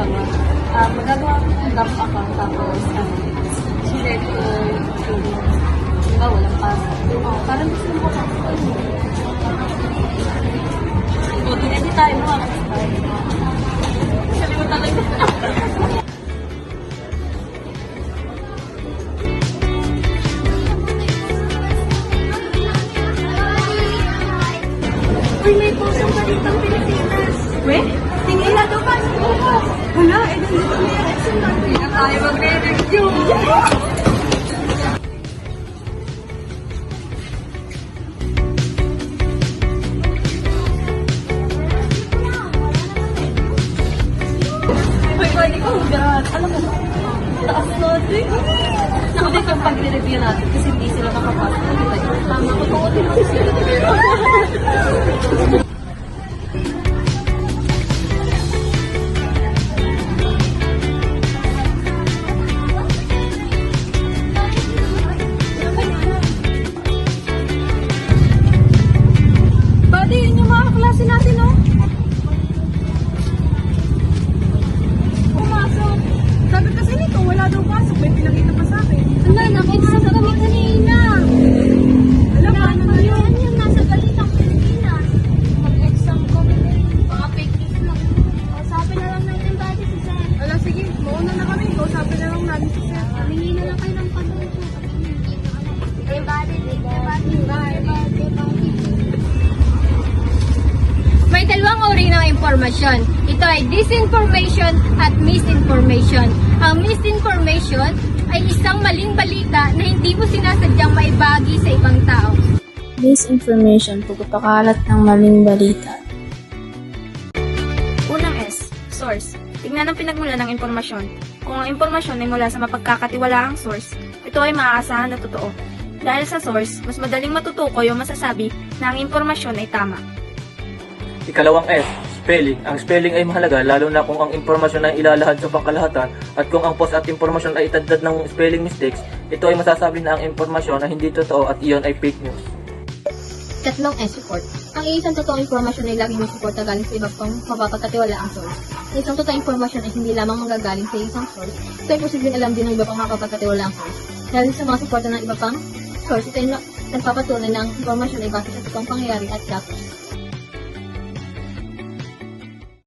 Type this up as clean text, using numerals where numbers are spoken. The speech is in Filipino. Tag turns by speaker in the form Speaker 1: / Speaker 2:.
Speaker 1: ginagawa. Magagawa ko ng dump account tapos share ko yung diba, walang pasok. Parang gusto mo ko o, dinedi tayo mga kapatid. Sabi mo talaga. Uy, may pusong balitang Pilipinas. We? Tingin na doon pa. Wala, dito may election natin. Hindi na tayo magre-review. Uy, ikaw, God. Alam mo, taas natin. Nakabit yung pag-review natin kasi hindi sila makapasok. Tama ko, tukotin ako sila. Buddy, yun yung mga klase natin, no? Pumasok. Sabi kasi nito, wala daw pasok. May pinakita pa sa akin.
Speaker 2: Wala, nakita sa kami kanina.
Speaker 1: Alam ba naman yun?
Speaker 2: Yan yung nasa balitang Pilipinas. Mag-exam kami. Mga fake news lang. O, sabi na lang natin dati si Sir.
Speaker 1: Wala, sige. Mauna na kami. Kausapin na lang namin si Sir.
Speaker 2: Humingi na lang kayo ng pagluto. Eh, bali, bye. May dalawang uri ng impormasyon. Ito ay disinformation at misinformation. Ang misinformation ay isang maling balita na hindi mo sinasadyang maibagi sa ibang tao.
Speaker 3: Disinformation, pagpapakalat ng maling balita.
Speaker 4: Unang S, source. Tingnan ang pinagmulan ng impormasyon. Kung ang impormasyon ay mula sa mapagkakatiwalaang source, ito ay maaasahan na totoo. Dahil sa source, mas madaling matutukoy o masasabi na ang impormasyon ay tama.
Speaker 5: Ikalawang S, spelling. Ang spelling ay mahalaga lalo na kung ang impormasyon ay ilalahad sa pangkalahatan at kung ang post at impormasyon ay itadad ng spelling mistakes, ito ay masasabi na ang impormasyon na hindi totoo at iyon ay fake news.
Speaker 2: Tatlong S, report. Ang isang totoong impormasyon ay laging may suporta galing sa iba pang mapapagkatiwalaang source. Ang isang totoong impormasyon ay hindi lamang manggagaling sa isang source, ito ay posibleng alam din ng iba pang mapapagkatiwalaang source. Dahil sa mga suporta ng iba pang source, ito ay nagpapatunay na ang impormasyon ay base sa totoong pangyayari at datos.